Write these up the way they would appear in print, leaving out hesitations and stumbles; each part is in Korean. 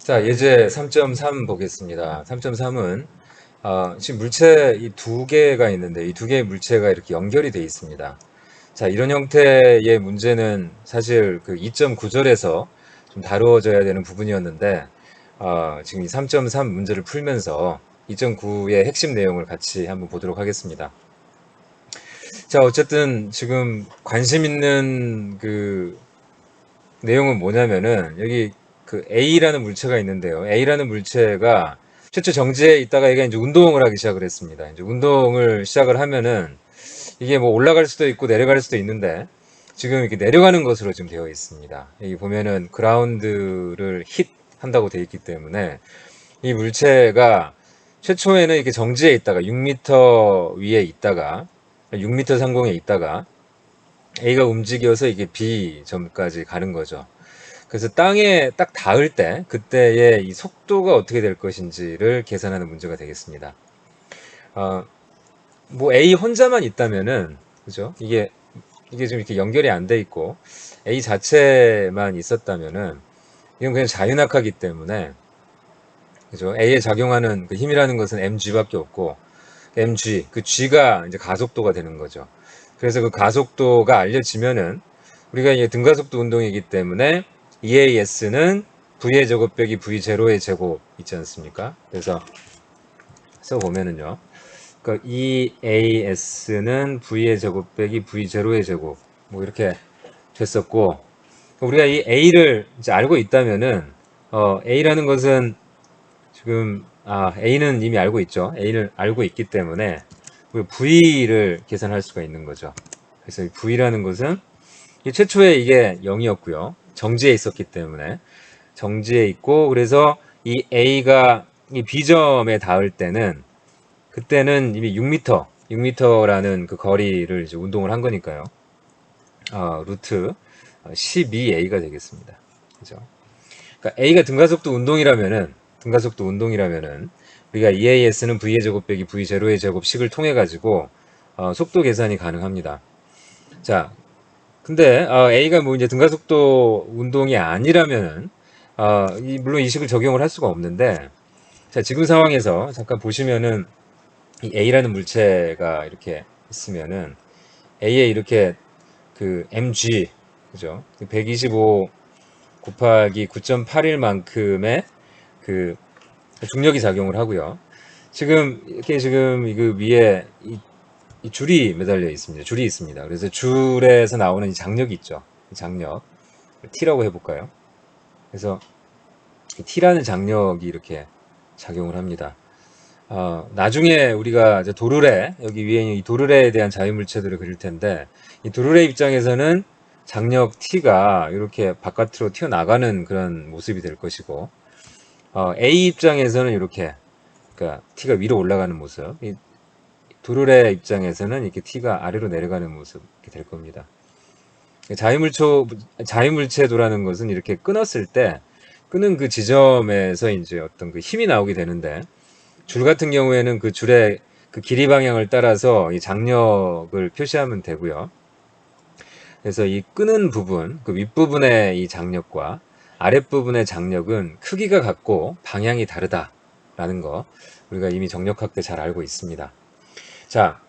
자, 예제 3.3 보겠습니다. 3.3은 지금 물체 이 두 개가 있는데 이 두 개의 물체가 이렇게 연결이 되어 있습니다. 자, 이런 형태의 문제는 사실 그 2.9절에서 좀 다루어져야 되는 부분이었는데 지금 이 3.3 문제를 풀면서 2.9의 핵심 내용을 같이 한번 보도록 하겠습니다. 자, 어쨌든 지금 관심 있는 그 내용은 뭐냐면은 여기 그 A라는 물체가 있는데요. A라는 물체가 최초 정지에 있다가 얘가 이제 운동을 하기 시작을 했습니다. 이제 운동을 시작을 하면은 이게 뭐 올라갈 수도 있고 내려갈 수도 있는데 지금 이렇게 내려가는 것으로 지금 되어 있습니다. 여기 보면은 그라운드를 힛 한다고 되어 있기 때문에 이 물체가 최초에는 이렇게 정지에 있다가 6m 위에 있다가 6m 상공에 있다가 A가 움직여서 이게 B 점까지 가는 거죠. 그래서 땅에 딱 닿을 때 그때의 이 속도가 어떻게 될 것인지를 계산하는 문제가 되겠습니다. 어, 뭐 A 혼자만 있다면은 그죠? 이게 지금 이렇게 연결이 안 돼 있고 A 자체만 있었다면은 이건 그냥 자유낙하기 때문에 그죠? A에 작용하는 그 힘이라는 것은 mg밖에 없고 mg 그 g가 이제 가속도가 되는 거죠. 그래서 그 가속도가 알려지면은 우리가 이게 등가속도 운동이기 때문에 EAS는 V의 제곱 빼기 V0의 제곱 있지 않습니까? 그래서 써보면은요. 그러니까 EAS는 V의 제곱 빼기 V0의 제곱 뭐 이렇게 됐었고 우리가 이 A를 이제 알고 있다면은 A라는 것은 지금 A는 이미 알고 있죠. A를 알고 있기 때문에 V를 계산할 수가 있는 거죠. 그래서 이 V라는 것은 최초에 이게 0이었고요. 정지에 있었기 때문에 정지에 있고 그래서 이 A가 이 B점에 닿을 때는 그때는 이미 6m라는 그 거리를 이제 운동을 한 거니까요. 루트 12A가 되겠습니다. 그죠? 그러니까 A가 등가속도 운동이라면은 우리가 EAS는 V의 제곱 빼기 V0의 제곱식을 통해 가지고 속도 계산이 가능합니다. 자, 근데 A가 뭐 이제 등가속도 운동이 아니라면은 물론 이 식을 적용을 할 수가 없는데 자, 지금 상황에서 잠깐 보시면은 이 A라는 물체가 이렇게 있으면은 A에 이렇게 그 mg 그죠? 125 곱하기 9.81만큼의 그 중력이 작용을 하고요. 지금 이렇게 지금 그 위에 이 줄이 매달려 있습니다. 줄이 있습니다. 그래서 줄에서 나오는 이 장력이 있죠. 이 장력 T라고 해볼까요? 그래서 T라는 장력이 이렇게 작용을 합니다. 나중에 우리가 이제 도르래 여기 위에 있는 이 도르래에 대한 자유물체들을 그릴 텐데 이 도르래 입장에서는 장력 T가 이렇게 바깥으로 튀어나가는 그런 모습이 될 것이고 A 입장에서는 이렇게 그러니까 T가 위로 올라가는 모습 이 도르래 입장에서는 이렇게 T가 아래로 내려가는 모습 이렇게 될 겁니다. 자유물체도라는 것은 이렇게 끊었을 때 끊은 그 지점에서 이제 어떤 그 힘이 나오게 되는데 줄 같은 경우에는 그 줄의 그 길이 방향을 따라서 이 장력을 표시하면 되고요. 그래서 이 끄는 부분, 그 윗부분의 이 장력과 아랫부분의 장력은 크기가 같고 방향이 다르다라는 거 우리가 이미 정력학 때 잘 알고 있습니다. 자,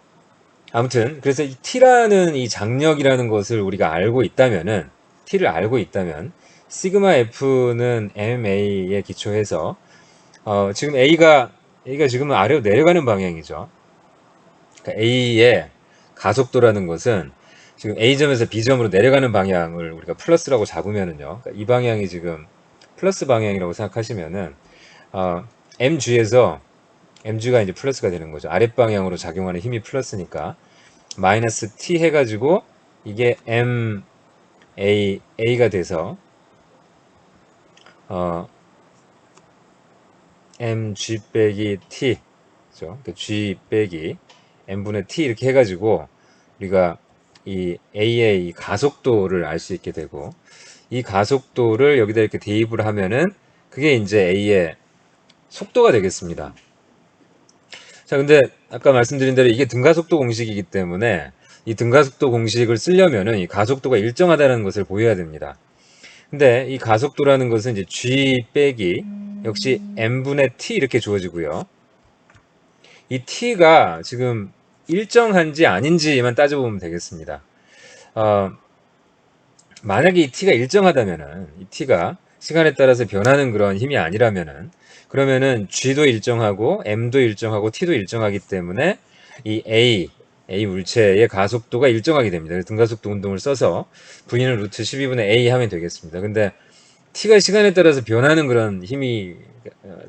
아무튼 그래서 이 T라는 이 장력이라는 것을 우리가 알고 있다면은 T를 알고 있다면 시그마 F는 MA에 기초해서 지금 A가 지금은 아래로 내려가는 방향이죠. 그러니까 A의 가속도라는 것은 지금 A점에서 B점으로 내려가는 방향을 우리가 플러스라고 잡으면은요. 그러니까 이 방향이 지금 플러스 방향이라고 생각하시면은 MG가 이제 플러스가 되는 거죠. 아랫방향으로 작용하는 힘이 플러스니까 마이너스 T 해가지고 이게 A가 돼서 어, mg 빼기 t 그죠? g 빼기 m분의 t 이렇게 해가지고 우리가 이 a의 이 가속도를 알 수 있게 되고 이 가속도를 여기다 이렇게 대입을 하면은 그게 이제 a의 속도가 되겠습니다. 자, 근데 아까 말씀드린 대로 이게 등가속도 공식이기 때문에 이 등가속도 공식을 쓰려면은 이 가속도가 일정하다는 것을 보여야 됩니다. 근데 이 가속도라는 것은 이제 g 빼기 역시 n분의 t 이렇게 주어지고요. 이 t가 지금 일정한지 아닌지만 따져보면 되겠습니다. 만약에 이 t가 일정하다면은, 이 t가 시간에 따라서 변하는 그런 힘이 아니라면은, 그러면은 g도 일정하고 m도 일정하고 t도 일정하기 때문에 이 a 물체의 가속도가 일정하게 됩니다. 그래서 등가속도 운동을 써서 v는 루트 12분의 a 하면 되겠습니다. 근데 t가 시간에 따라서 변하는 그런 힘이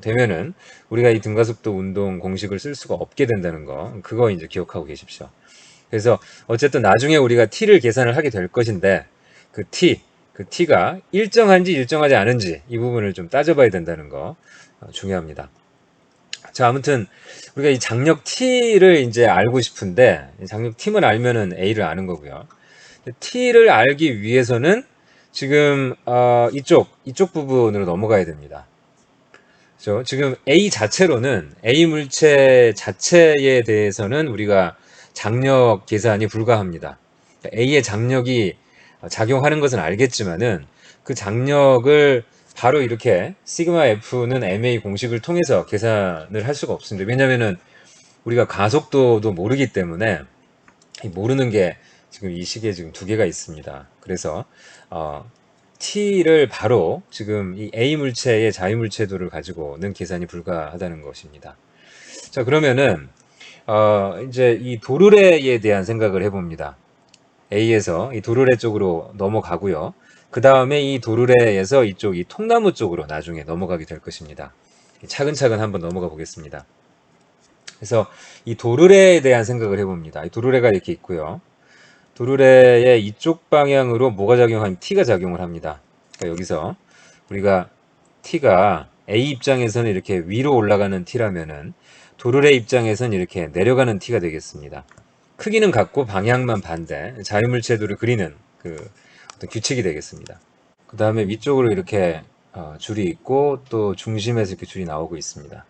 되면은 우리가 이 등가속도 운동 공식을 쓸 수가 없게 된다는 거, 그거 이제 기억하고 계십시오. 그래서 어쨌든 나중에 우리가 t를 계산을 하게 될 것인데, 그 t가 일정한지 일정하지 않은지 이 부분을 좀 따져봐야 된다는 거 중요합니다. 자, 아무튼 우리가 이 장력 t를 이제 알고 싶은데, 장력 t만 알면은 a를 아는 거고요. t를 알기 위해서는 지금 이쪽 부분으로 넘어가야 됩니다. 그렇죠? 지금 A 자체로는 A 물체 자체에 대해서는 우리가 장력 계산이 불가합니다. A의 장력이 작용하는 것은 알겠지만은 그 장력을 바로 이렇게 시그마 F는 MA 공식을 통해서 계산을 할 수가 없습니다. 왜냐면은 우리가 가속도도 모르기 때문에 모르는 게 지금 이 식에 지금 두 개가 있습니다. 그래서 T를 바로 지금 이 A 물체의 자유물체도를 가지고는 계산이 불가하다는 것입니다. 자, 그러면은 이제 이 도르래에 대한 생각을 해봅니다. A에서 이 도르래 쪽으로 넘어가고요. 그 다음에 이 도르래에서 이쪽 이 통나무 쪽으로 나중에 넘어가게 될 것입니다. 차근차근 한번 넘어가 보겠습니다. 그래서 이 도르래에 대한 생각을 해봅니다. 이 도르래가 이렇게 있고요. 도르래의 이쪽 방향으로 뭐가 작용하면 T가 작용을 합니다. 그러니까 여기서 우리가 T가 A 입장에서는 이렇게 위로 올라가는 T라면은 도르래 입장에서는 이렇게 내려가는 T가 되겠습니다. 크기는 같고 방향만 반대, 자유물체도를 그리는 그 어떤 규칙이 되겠습니다. 그 다음에 위쪽으로 이렇게 줄이 있고 또 중심에서 이렇게 줄이 나오고 있습니다.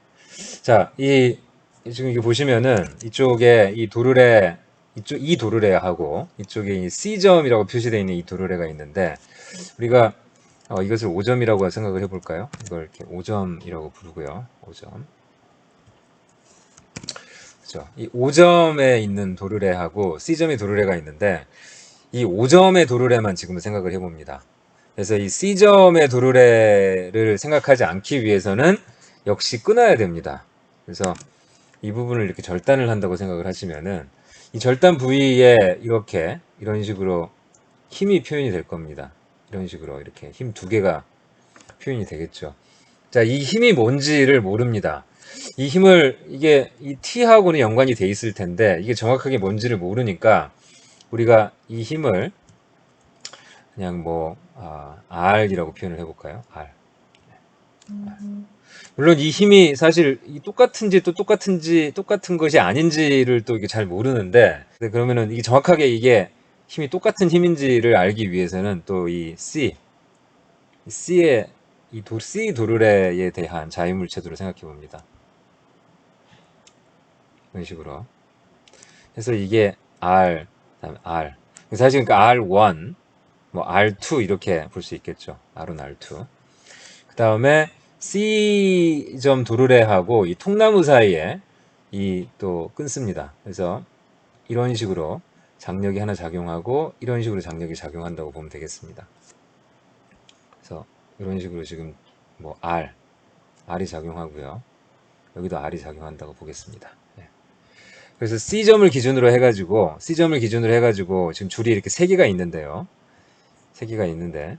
자, 지금 이거 보시면은 이쪽에 이 도르래, 이 도르래하고 이쪽에 이 C점이라고 표시되어 있는 이 도르래가 있는데, 우리가 이것을 5점이라고 생각을 해볼까요? 이걸 이렇게 5점이라고 부르고요. 5점. 그렇죠. 이 5점에 있는 도르래하고 C점의 도르래가 있는데, 이 5점의 도르래만 지금 생각을 해봅니다. 그래서 이 C점의 도르래를 생각하지 않기 위해서는 역시 끊어야 됩니다. 그래서 이 부분을 이렇게 절단을 한다고 생각을 하시면은 이 절단 부위에 이렇게 이런 식으로 힘이 표현이 될 겁니다. 이런 식으로 이렇게 힘 두 개가 표현이 되겠죠. 자, 이 힘이 뭔지를 모릅니다. 이 힘을 이게 이 T하고는 연관이 돼 있을 텐데 이게 정확하게 뭔지를 모르니까 우리가 이 힘을 그냥 뭐 R이라고 표현을 해볼까요? R. 물론 이 힘이 사실 똑같은지 또 똑같은 것이 아닌지를 또 이게 잘 모르는데, 그러면은 이게 정확하게 이게 힘이 똑같은 힘인지를 알기 위해서는 또 이 C의 C 도르래에 대한 자유물체도를 생각해 봅니다. 이런 식으로. 그래서 이게 R, 그다음에 R. 사실 그러니까 R1, 뭐 R2 이렇게 볼 수 있겠죠. R1, R2. 그 다음에 C점 도르래하고 이 통나무 사이에 이 또 끊습니다. 그래서 이런 식으로 장력이 하나 작용하고 이런 식으로 장력이 작용한다고 보면 되겠습니다. 그래서 이런 식으로 지금 뭐 R이 작용하고요. 여기도 R이 작용한다고 보겠습니다. 네. 그래서 C점을 기준으로 해가지고 지금 줄이 이렇게 세 개가 있는데요. 세 개가 있는데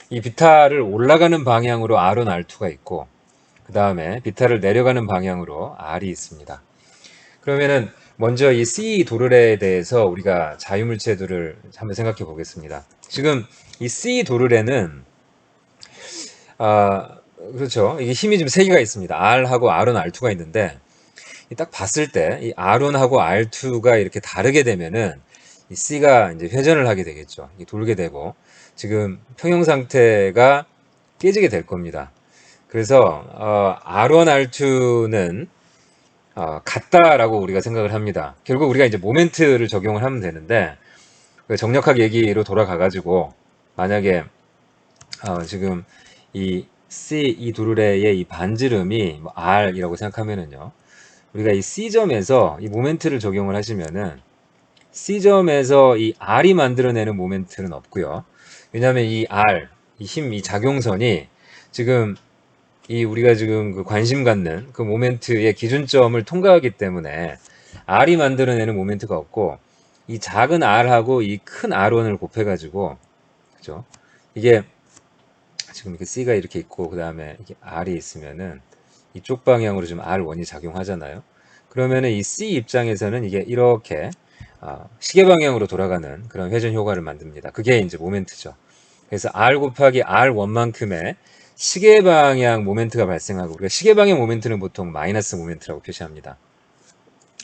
이 비타를 올라가는 방향으로 R1, R2가 있고 그 다음에 비타를 내려가는 방향으로 R이 있습니다. 그러면은 먼저 이 C 도르래에 대해서 우리가 자유물체도를 한번 생각해 보겠습니다. 지금 이 C 도르래는 그렇죠. 이게 힘이 좀 세 개가 있습니다. R하고 R1, R2가 있는데 딱 봤을 때 이 R1하고 R2가 이렇게 다르게 되면은 이 C가 이제 회전을 하게 되겠죠. 돌게 되고 지금 평형 상태가 깨지게 될 겁니다. 그래서 R1, R2는 같다라고 우리가 생각을 합니다. 결국 우리가 이제 모멘트를 적용을 하면 되는데 정력학 얘기로 돌아가 가지고 만약에 지금 이 C 이 도르래의 이 반지름이 뭐 R이라고 생각하면은요. 우리가 이 C점에서 이 모멘트를 적용을 하시면은 C점에서 이 R이 만들어내는 모멘트는 없고요. 왜냐하면 이 R, 이 힘, 이 작용선이 지금 이 우리가 지금 그 관심 갖는 그 모멘트의 기준점을 통과하기 때문에 R이 만들어내는 모멘트가 없고 이 작은 R하고 이 큰 R1을 곱해가지고 그죠? 이게 지금 이렇게 C가 이렇게 있고 그 다음에 이게 R이 있으면은 이쪽 방향으로 지금 R1이 작용하잖아요. 그러면은 이 C 입장에서는 이게 이렇게 시계 방향으로 돌아가는 그런 회전 효과를 만듭니다. 그게 이제 모멘트죠. 그래서 R 곱하기 R1만큼의 시계 방향 모멘트가 발생하고 우리가 시계 방향 모멘트는 보통 마이너스 모멘트라고 표시합니다.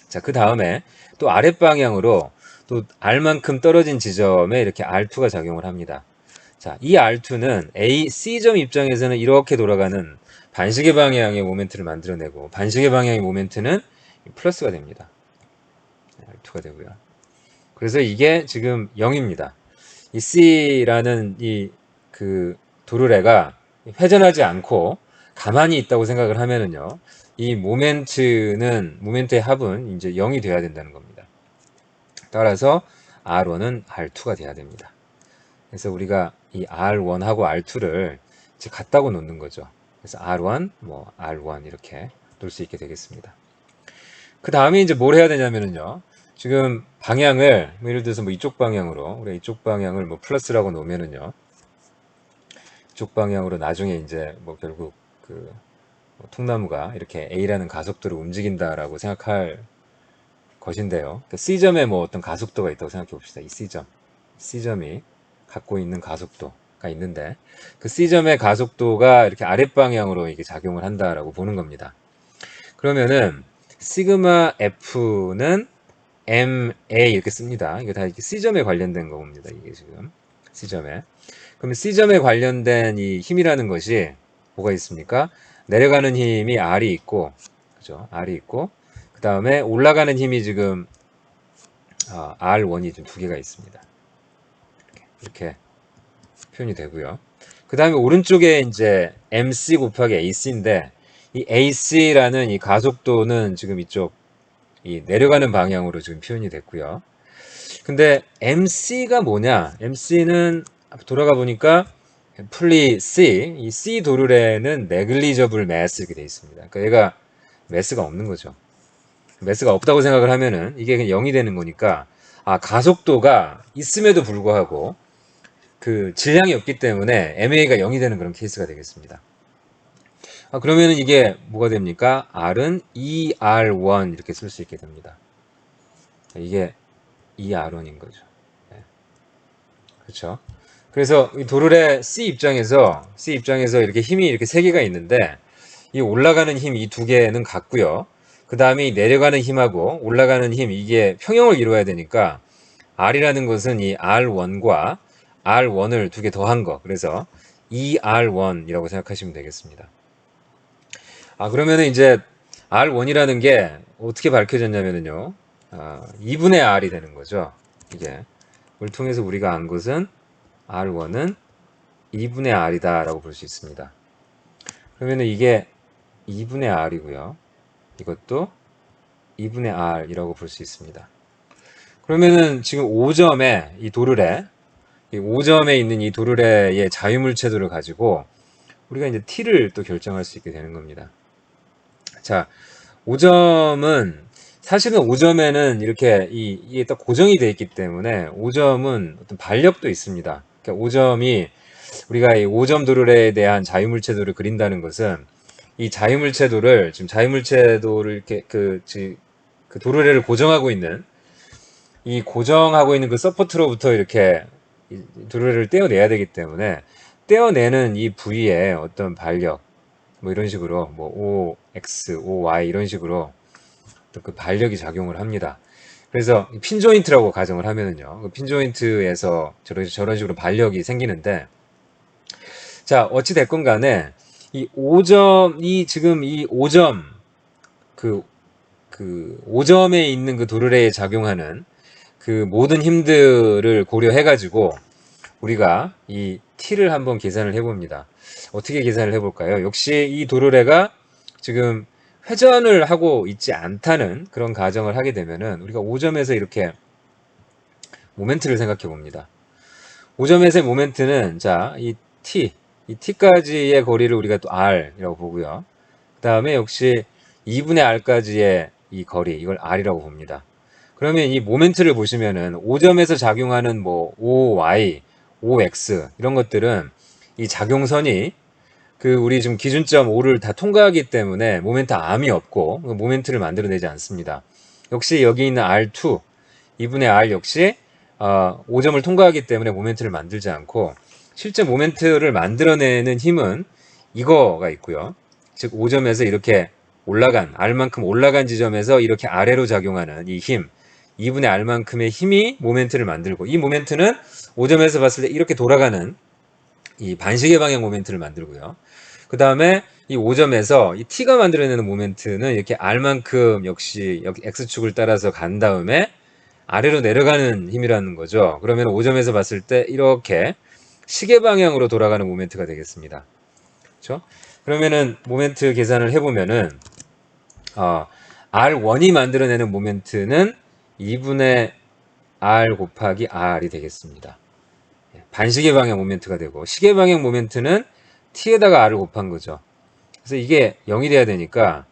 자, 그 다음에 또 아랫 방향으로 또 R만큼 떨어진 지점에 이렇게 R2가 작용을 합니다. 자, 이 R2는 A, C점 입장에서는 이렇게 돌아가는 반시계 방향의 모멘트를 만들어내고 반시계 방향의 모멘트는 플러스가 됩니다. R2가 되고요. 그래서 이게 지금 0입니다. 이 C라는 이 그 도르래가 회전하지 않고 가만히 있다고 생각을 하면은요. 이 모멘트의 합은 이제 0이 돼야 된다는 겁니다. 따라서 R1은 R2가 돼야 됩니다. 그래서 우리가 이 R1하고 R2를 이제 같다고 놓는 거죠. 그래서 R1, 뭐 R1 이렇게 놓을 수 있게 되겠습니다. 그 다음에 이제 뭘 해야 되냐면은요. 지금 방향을 뭐 예를 들어서 뭐 이쪽 방향으로 우리가 이쪽 방향을 뭐 플러스라고 놓으면은요. 이쪽 방향으로 나중에 이제 뭐 결국 그 통나무가 이렇게 A라는 가속도로 움직인다라고 생각할 것인데요. 그러니까 C점에 뭐 어떤 가속도가 있다고 생각해 봅시다. 이 C점이 갖고 있는 가속도가 있는데 그 C점의 가속도가 이렇게 아랫방향으로 이게 작용을 한다라고 보는 겁니다. 그러면은 시그마 F는 MA 이렇게 씁니다. 이게 다 이렇게 C점에 관련된 겁니다. 이게 지금 C점에. 그러면 C점에 관련된 이 힘이라는 것이 뭐가 있습니까? 내려가는 힘이 R이 있고, 그죠? R이 있고, 그 다음에 올라가는 힘이 지금 R1이 좀 두 개가 있습니다. 이렇게 표현이 되고요. 그 다음에 오른쪽에 이제 MC 곱하기 AC인데 이 AC라는 이 가속도는 지금 이쪽 이 내려가는 방향으로 지금 표현이 됐고요. 근데 MC가 뭐냐? MC는 돌아가 보니까 풀리 C, 이 C 도르래는 negligible mass 이렇게 돼 있습니다. 그러니까 얘가 매스가 없는 거죠. 매스가 없다고 생각을 하면은 이게 그냥 0이 되는 거니까 가속도가 있음에도 불구하고 그 질량이 없기 때문에 MA가 0이 되는 그런 케이스가 되겠습니다. 그러면은 이게 뭐가 됩니까? R은 ER1 이렇게 쓸 수 있게 됩니다. 이게 ER1인 거죠. 네. 그렇죠? 그래서 이 도르래 C 입장에서 이렇게 힘이 이렇게 세 개가 있는데 이 올라가는 힘 이 두 개는 같고요. 그 다음에 내려가는 힘하고 올라가는 힘 이게 평형을 이루어야 되니까 R이라는 것은 이 R1과 R1을 두 개 더한 거. 그래서 ER1이라고 생각하시면 되겠습니다. 그러면은 이제 R1이라는 게 어떻게 밝혀졌냐면요. 2분의 R이 되는 거죠. 이게. 을 통해서 우리가 안 것은 R1은 2분의 R이다 라고 볼 수 있습니다. 그러면은 이게 2분의 R이고요. 이것도 2분의 R이라고 볼 수 있습니다. 그러면은 지금 5점에 이 도르래, 이 5점에 있는 이 도르래의 자유물체도를 가지고 우리가 이제 T를 또 결정할 수 있게 되는 겁니다. 자, 5점은 사실은 5점에는 이렇게 이게 딱 고정이 되어 있기 때문에 5점은 어떤 반력도 있습니다. 그러니까 5점이 우리가 이 5점 도르래에 대한 자유물체도를 그린다는 것은 이 자유물체도를 지금 자유물체도를 이렇게 그 도르래를 고정하고 있는 이 고정하고 있는 그 서포트로부터 이렇게 도르래를 떼어내야 되기 때문에 떼어내는 이 부위에 어떤 반력 뭐 이런 식으로 뭐 OX, OY 이런 식으로 그 반력이 작용을 합니다. 그래서 핀 조인트라고 가정을 하면은요. 그 핀 조인트에서 저런 식으로 반력이 생기는데 자, 어찌 됐건 간에 이 5점 지금 이 5점 그 5점에 있는 그 도르래에 작용하는 그 모든 힘들을 고려해 가지고 우리가 이 t를 한번 계산을 해봅니다. 어떻게 계산을 해볼까요? 역시 이 도르래가 지금 회전을 하고 있지 않다는 그런 가정을 하게 되면은 우리가 5점에서 이렇게 모멘트를 생각해 봅니다. 5점에서의 모멘트는 자, 이 t까지의 거리를 우리가 또 r이라고 보고요. 그 다음에 역시 2분의 r까지의 이 거리, 이걸 r이라고 봅니다. 그러면 이 모멘트를 보시면은 5점에서 작용하는 뭐 OY, OX 이런 것들은 이 작용선이 그 우리 지금 기준점 5를 다 통과하기 때문에 모멘트 암이 없고 모멘트를 만들어내지 않습니다. 역시 여기 있는 R2, 2분의 R 역시 5점을 통과하기 때문에 모멘트를 만들지 않고 실제 모멘트를 만들어내는 힘은 이거가 있고요. 즉 5점에서 이렇게 올라간 R만큼 올라간 지점에서 이렇게 아래로 작용하는 이 힘, 2분의 R만큼의 힘이 모멘트를 만들고 이 모멘트는 5점에서 봤을 때 이렇게 돌아가는 이 반시계 방향 모멘트를 만들고요. 그 다음에 이 5점에서 이 t가 만들어내는 모멘트는 이렇게 r만큼 역시 x축을 따라서 간 다음에 아래로 내려가는 힘이라는 거죠. 그러면 5점에서 봤을 때 이렇게 시계 방향으로 돌아가는 모멘트가 되겠습니다. 그렇죠? 그러면은 모멘트 계산을 해보면은 R1이 만들어내는 모멘트는 2분의 R 곱하기 R이 되겠습니다. 반시계 방향 모멘트가 되고 시계 방향 모멘트는 t에다가 r을 곱한 거죠. 그래서 이게 0이 돼야 되니까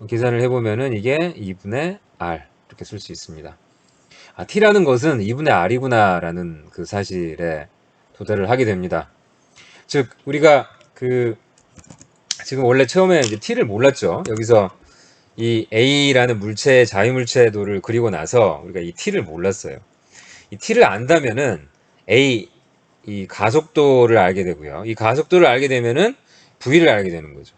계산을 해보면은 이게 2분의 r 이렇게 쓸 수 있습니다. t라는 것은 2분의 r이구나라는 그 사실에 도달을 하게 됩니다. 즉 우리가 그 지금 원래 처음에 이제 t를 몰랐죠. 여기서 이 a라는 물체의 자유물체도를 그리고 나서 우리가 이 t를 몰랐어요. 이 t를 안다면은 a 이 가속도를 알게 되고요. 이 가속도를 알게 되면은 v를 알게 되는 거죠.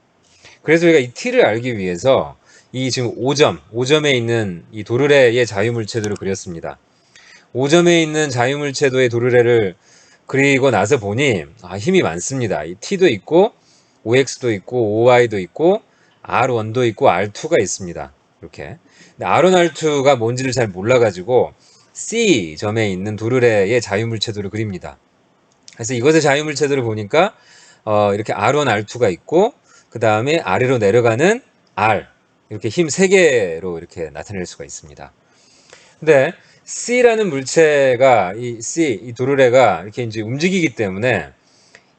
그래서 우리가 이 t를 알기 위해서 이 지금 5점에 있는 이 도르래의 자유물체도를 그렸습니다. 5점에 있는 자유물체도의 도르래를 그리고 나서 보니 힘이 많습니다. 이 t도 있고 OX도 있고 OY도 있고 R1도 있고 R2가 있습니다. 이렇게. 근데 R1, R2가 뭔지를 잘 몰라가지고 C점에 있는 도르래의 자유물체도를 그립니다. 그래서 이것의 자유물체도를 보니까 이렇게 R1, R2가 있고 그 다음에 아래로 내려가는 R 이렇게 힘 3개로 이렇게 나타낼 수가 있습니다. 근데 C라는 물체가 이 도르래가 이렇게 이제 움직이기 때문에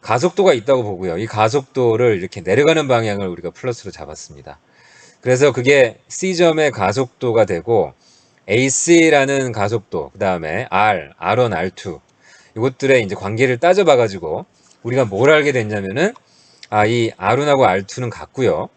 가속도가 있다고 보고요. 이 가속도를 이렇게 내려가는 방향을 우리가 플러스로 잡았습니다. 그래서 그게 C점의 가속도가 되고 AC라는 가속도, 그 다음에 R1, R2 이것들의 이제 관계를 따져봐가지고 우리가 뭘 알게 됐냐면은 이 R1하고 R2는 같고요.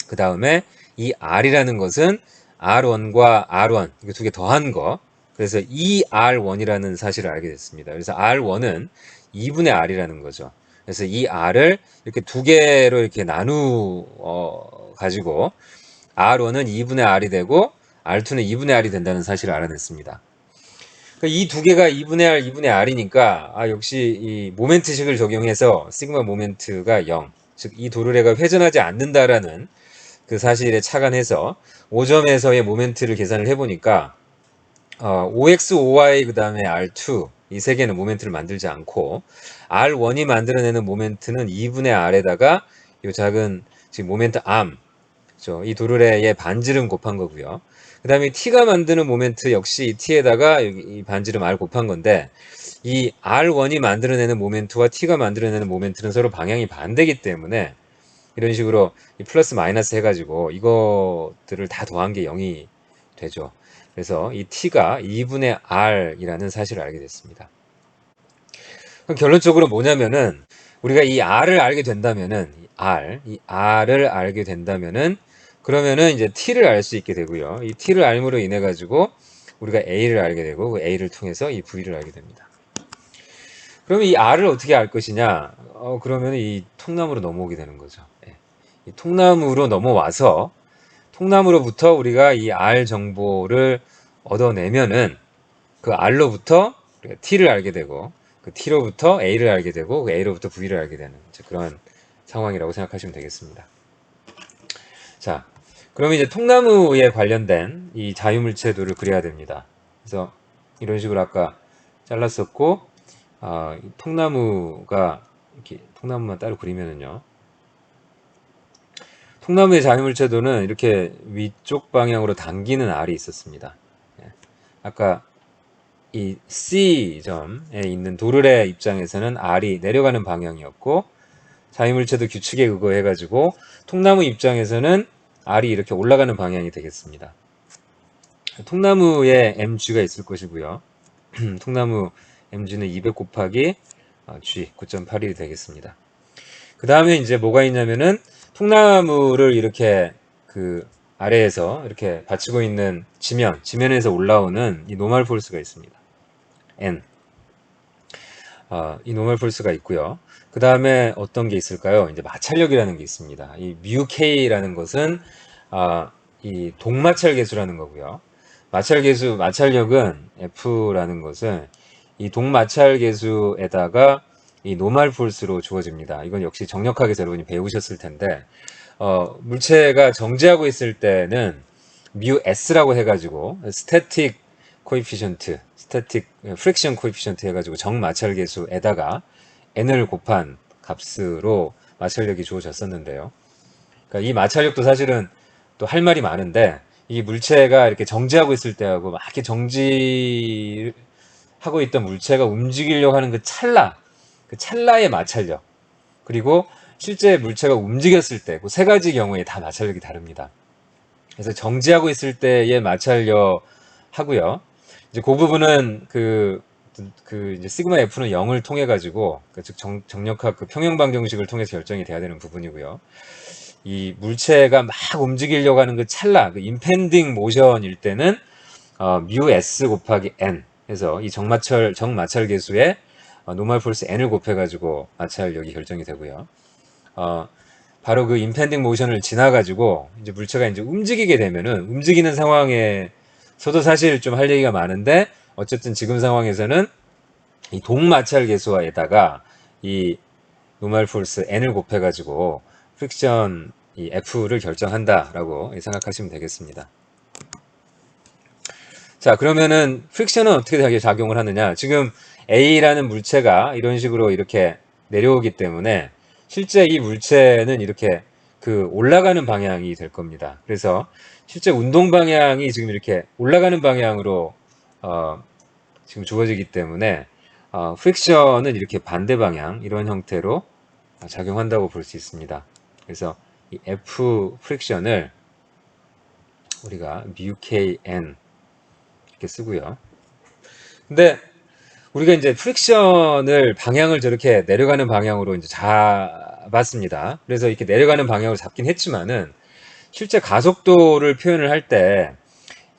그 다음에 이 R이라는 것은 R1과 R1 이거 두 개 더한 거. 그래서 ER1이라는 사실을 알게 됐습니다. 그래서 R1은 2분의 R이라는 거죠. 그래서 이 R을 이렇게 두 개로 이렇게 나누어 가지고 R1은 2분의 R이 되고 R2는 2분의 R이 된다는 사실을 알아냈습니다. 이 두 개가 2분의 R, 2분의 R이니까 역시 이 모멘트식을 적용해서 시그마 모멘트가 0. 즉 이 도르래가 회전하지 않는다라는 그 사실에 착안해서 5점에서의 모멘트를 계산을 해보니까 OX, OY 그 다음에 R2 이 세 개는 모멘트를 만들지 않고 R1이 만들어내는 모멘트는 2분의 R에다가 이 작은 지금 모멘트 암, 그렇죠? 이 도르래의 반지름 곱한 거고요. 그 다음에 T가 만드는 모멘트 역시 T에다가 이 반지름 R 곱한 건데 이 R1이 만들어내는 모멘트와 T가 만들어내는 모멘트는 서로 방향이 반대기 때문에 이런 식으로 이 플러스 마이너스 해가지고 이것들을 다 더한 게 0이 되죠. 그래서 이 t가 2분의 r이라는 사실을 알게 됐습니다. 그럼 결론적으로 뭐냐면은 우리가 이 r을 알게 된다면은 이 r을 알게 된다면은 그러면은 이제 t를 알 수 있게 되고요. 이 t를 알므로 인해 가지고 우리가 a를 알게 되고 그 a를 통해서 이 v를 알게 됩니다. 그러면 이 r을 어떻게 알 것이냐? 그러면 이 통나무로 넘어오게 되는 거죠. 예. 이 통나무로 넘어와서 통나무로부터 우리가 이 R 정보를 얻어내면은 그 R로부터 T를 알게 되고 그 T로부터 A를 알게 되고 그 A로부터 V를 알게 되는 그런 상황이라고 생각하시면 되겠습니다. 자, 그러면 이제 통나무에 관련된 이 자유물체도를 그려야 됩니다. 그래서 이런 식으로 아까 잘랐었고 이 통나무가 이렇게 통나무만 따로 그리면은요. 통나무의 자유물체도는 이렇게 위쪽 방향으로 당기는 R이 있었습니다. 예. 아까 이 C점에 있는 도르래 입장에서는 R이 내려가는 방향이었고 자유물체도 규칙에 의거해가지고 통나무 입장에서는 R이 이렇게 올라가는 방향이 되겠습니다. 통나무에 mg가 있을 것이고요. 통나무 mg는 200 곱하기 g 9.81이 되겠습니다. 그 다음에 이제 뭐가 있냐면은 통나무를 이렇게 그 아래에서 이렇게 받치고 있는 지면에서 올라오는 이 노멀 폴스가 있습니다. n. 이 노멀 폴스가 있고요. 그 다음에 어떤 게 있을까요? 이제 마찰력이라는 게 있습니다. 이 mu k라는 것은 이 동마찰 계수라는 거고요. 마찰력은 F라는 것은 이 동마찰 계수에다가 이 노멀 폴스로 주어집니다. 이건 역시 정력학에서 여러분이 배우셨을 텐데, 물체가 정지하고 있을 때는 mu s라고 해가지고 스태틱 코에피션트, 스태틱 프릭션 코에피션트 해가지고 정마찰 계수에다가 n을 곱한 값으로 마찰력이 주어졌었는데요. 그러니까 이 마찰력도 사실은 또 할 말이 많은데 이 물체가 이렇게 정지하고 있을 때하고 막 이렇게 정지하고 있던 물체가 움직이려고 하는 그 찰나의 마찰력 그리고 실제 물체가 움직였을 때 그 세 가지 경우에 다 마찰력이 다릅니다. 그래서 정지하고 있을 때의 마찰력 하고요. 이제 그 부분은 이제 시그마 F는 0을 통해 가지고 즉 정력학 그 평형방정식을 통해서 결정이 돼야 되는 부분이고요. 이 물체가 막 움직이려고 하는 그 찰나, 그 임펜딩 모션일 때는 mu s 곱하기 n 해서 이 정마찰 계수에 노멀 폴스 n을 곱해가지고 마찰력이 결정이 되고요. 바로 그 임펜딩 모션을 지나가지고 이제 물체가 이제 움직이게 되면은 움직이는 상황에서도 사실 좀 할 얘기가 많은데 어쨌든 지금 상황에서는 이 동마찰 계수에다가 이 노멀 폴스 n을 곱해가지고 프릭션 이 F를 결정한다라고 생각하시면 되겠습니다. 자, 그러면은 프릭션은 어떻게 작용을 하느냐? 지금 A라는 물체가 이런 식으로 이렇게 내려오기 때문에 실제 이 물체는 이렇게 그 올라가는 방향이 될 겁니다. 그래서 실제 운동 방향이 지금 이렇게 올라가는 방향으로 지금 주어지기 때문에 프릭션은 이렇게 반대 방향 이런 형태로 작용한다고 볼 수 있습니다. 그래서 이 F 프릭션을 우리가 mu kn 이렇게 쓰고요. 근데 우리가 이제 프릭션을 방향을 저렇게 내려가는 방향으로 이제 잡았습니다. 그래서 이렇게 내려가는 방향으로 잡긴 했지만은 실제 가속도를 표현을 할 때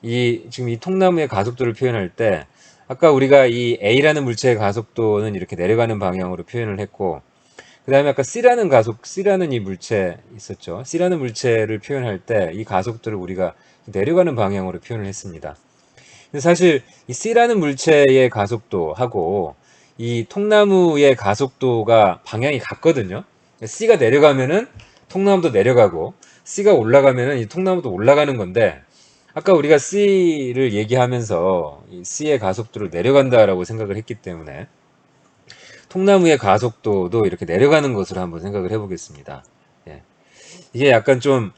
지금 이 통나무의 가속도를 표현할 때 아까 우리가 이 A라는 물체의 가속도는 이렇게 내려가는 방향으로 표현을 했고 그 다음에 아까 C라는 이 물체 있었죠. C라는 물체를 표현할 때 이 가속도를 우리가 내려가는 방향으로 표현을 했습니다. 근데 사실 이 C라는 물체의 가속도하고 이 통나무의 가속도가 방향이 같거든요. C가 내려가면은 통나무도 내려가고 C가 올라가면은 이 통나무도 올라가는 건데 아까 우리가 C를 얘기하면서 이 C의 가속도를 내려간다라고 생각을 했기 때문에 통나무의 가속도도 이렇게 내려가는 것으로 한번 생각을 해보겠습니다. 예. 이게 약간 좀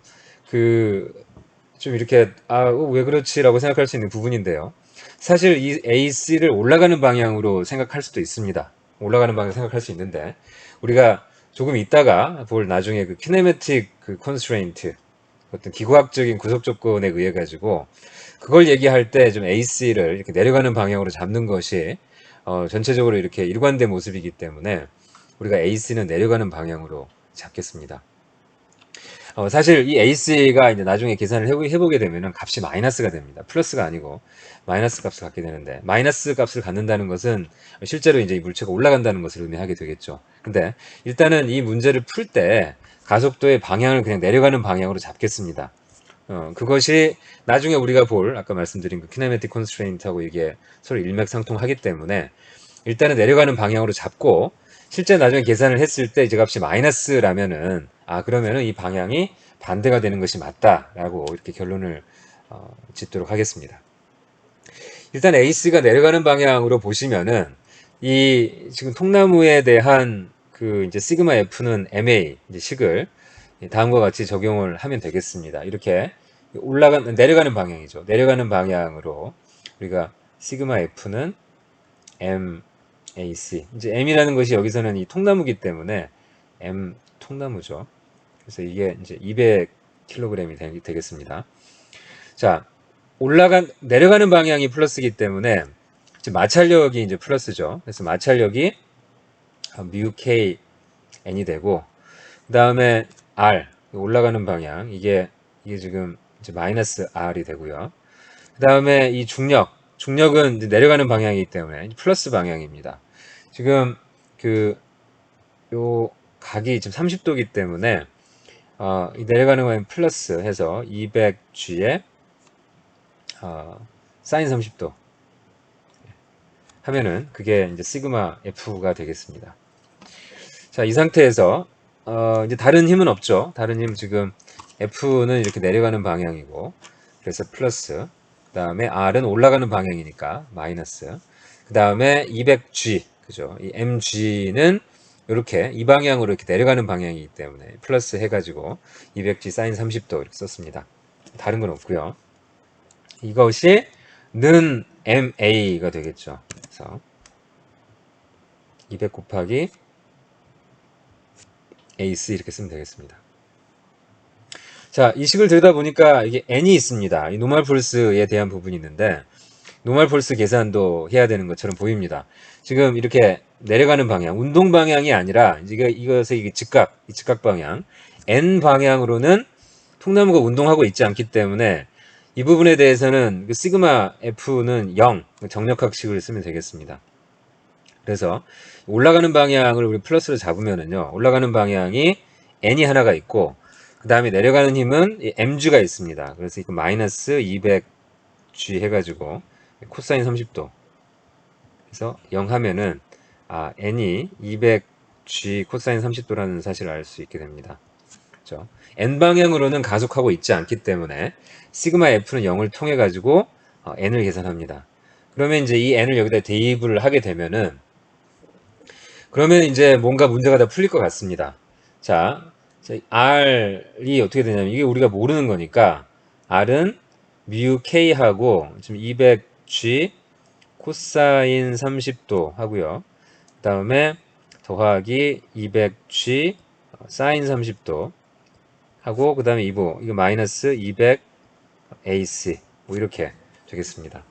이렇게 왜 그렇지라고 생각할 수 있는 부분인데요. 사실 이 AC를 올라가는 방향으로 생각할 수도 있습니다. 올라가는 방향으로 생각할 수 있는데 우리가 조금 있다가 볼 나중에 그 키네매틱 그 컨스트레인트 어떤 기구학적인 구속 조건에 의해 가지고 그걸 얘기할 때 좀 AC를 이렇게 내려가는 방향으로 잡는 것이 전체적으로 이렇게 일관된 모습이기 때문에 우리가 AC는 내려가는 방향으로 잡겠습니다. 사실 이 AC가 이제 나중에 계산을 해보게 되면은 값이 마이너스가 됩니다. 플러스가 아니고 마이너스 값을 갖게 되는데 마이너스 값을 갖는다는 것은 실제로 이제 이 물체가 올라간다는 것을 의미하게 되겠죠. 근데 일단은 이 문제를 풀 때 가속도의 방향을 그냥 내려가는 방향으로 잡겠습니다. 그것이 나중에 우리가 볼 아까 말씀드린 그 키네매틱 컨스트레인트하고 이게 서로 일맥상통하기 때문에 일단은 내려가는 방향으로 잡고 실제 나중에 계산을 했을 때 이제 값이 마이너스라면은 그러면은 이 방향이 반대가 되는 것이 맞다라고 이렇게 결론을 짓도록 하겠습니다. 일단 AC가 내려가는 방향으로 보시면은 이 지금 통나무에 대한 그 이제 시그마 F는 MA 이제 식을 다음과 같이 적용을 하면 되겠습니다. 이렇게 내려가는 방향이죠. 내려가는 방향으로 우리가 시그마 F는 MAC. 이제 M이라는 것이 여기서는 이 통나무기 때문에 M 통나무죠. 그래서 이게 이제 200kg이 되겠습니다. 자, 내려가는 방향이 플러스이기 때문에 마찰력이 이제 플러스죠. 그래서 마찰력이 mu k n이 되고, 그 다음에 r 올라가는 방향 이게 지금 이제 마이너스 r이 되고요. 그 다음에 이 중력은 이제 내려가는 방향이기 때문에 플러스 방향입니다. 지금 요 각이 지금 30도이기 때문에 이 내려가는 방향 플러스 해서 200g에 사인 30도 하면은 그게 이제 시그마 F가 되겠습니다. 자, 이 상태에서 이제 다른 힘은 없죠. 다른 힘 지금 F는 이렇게 내려가는 방향이고, 그래서 플러스. 그 다음에 R은 올라가는 방향이니까 마이너스. 그 다음에 200G, 그죠? 이 mg는 이렇게 이 방향으로 이렇게 내려가는 방향이기 때문에 플러스 해가지고 200G 사인 30도 이렇게 썼습니다. 다른 건 없고요. 이것이 는 MA가 되겠죠. 그래서 200 곱하기 AC 이렇게 쓰면 되겠습니다. 자, 이 식을 들다 보니까 이게 n이 있습니다. 이 노멀 폴스에 대한 부분이 있는데 노멀 폴스 계산도 해야 되는 것처럼 보입니다. 지금 이렇게 내려가는 방향, 운동 방향이 아니라 이것의 이게 직각 방향, n 방향으로는 통나무가 운동하고 있지 않기 때문에 이 부분에 대해서는 그 시그마 F는 0, 정력학식을 쓰면 되겠습니다. 그래서 올라가는 방향을 우리 플러스로 잡으면은요, 올라가는 방향이 n이 하나가 있고, 그 다음에 내려가는 힘은 mg가 있습니다. 그래서 이거 마이너스 200g 해가지고 코사인 30도 그래서 0 하면은 n이 200g 코사인 30도라는 사실을 알 수 있게 됩니다. 그렇죠? n 방향으로는 가속하고 있지 않기 때문에 시그마 f는 0을 통해 가지고 n을 계산합니다. 그러면 이제 이 n을 여기다 대입을 하게 되면은 그러면 이제 뭔가 문제가 다 풀릴 것 같습니다. 자, r이 어떻게 되냐면 이게 우리가 모르는 거니까 r은 mu k하고 지금 200g 코사인 30도 하고요. 그 다음에 더하기 200g 사인 30도 하고 그 다음에 이거 마이너스 200 AC 뭐 이렇게 되겠습니다.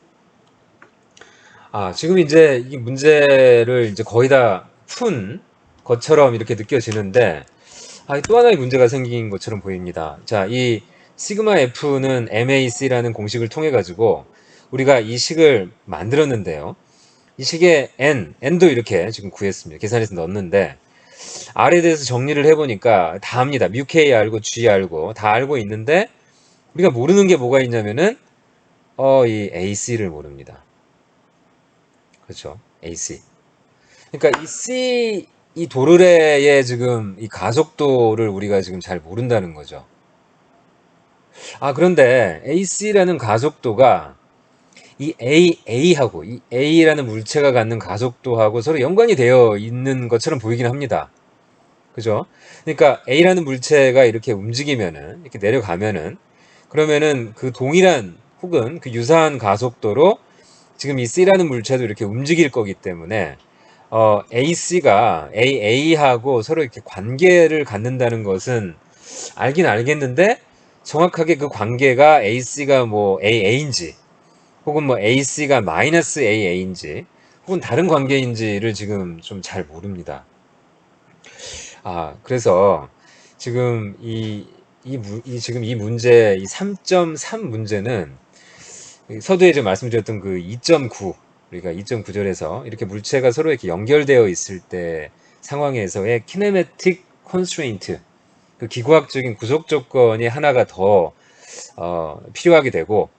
지금 이제 이 문제를 이제 거의 다 푼 것처럼 이렇게 느껴지는데 또 하나의 문제가 생긴 것처럼 보입니다. 자, 이 시그마 F는 MAC라는 공식을 통해 가지고 우리가 이 식을 만들었는데요. 이 식의 n도 이렇게 지금 구했습니다. 계산해서 넣었는데 R에 대해서 정리를 해보니까 다 압니다. 뮤K 알고 G 알고 다 알고 있는데 우리가 모르는 게 뭐가 있냐면은 이 AC를 모릅니다. 그렇죠? AC. 그러니까 이 도르래의 지금 이 가속도를 우리가 지금 잘 모른다는 거죠. 그런데 AC라는 가속도가 이 A하고 이 A라는 물체가 갖는 가속도하고 서로 연관이 되어 있는 것처럼 보이긴 합니다. 그죠? 그러니까 A라는 물체가 이렇게 움직이면은, 이렇게 내려가면은, 그러면은 그 동일한 혹은 그 유사한 가속도로 지금 이 C라는 물체도 이렇게 움직일 거기 때문에, AC가 AA하고 서로 이렇게 관계를 갖는다는 것은 알긴 알겠는데, 정확하게 그 관계가 AC가 뭐 AA인지, 혹은 뭐 AC가 마이너스 AA인지, 혹은 다른 관계인지를 지금 좀 잘 모릅니다. 그래서 지금 지금 이 문제, 이 3.3 문제는 서두에 좀 말씀드렸던 그 2.9, 우리가 2.9절에서 이렇게 물체가 서로 이렇게 연결되어 있을 때 상황에서의 키네매틱 컨스트레인트, 그 기구학적인 구속 조건이 하나가 더 필요하게 되고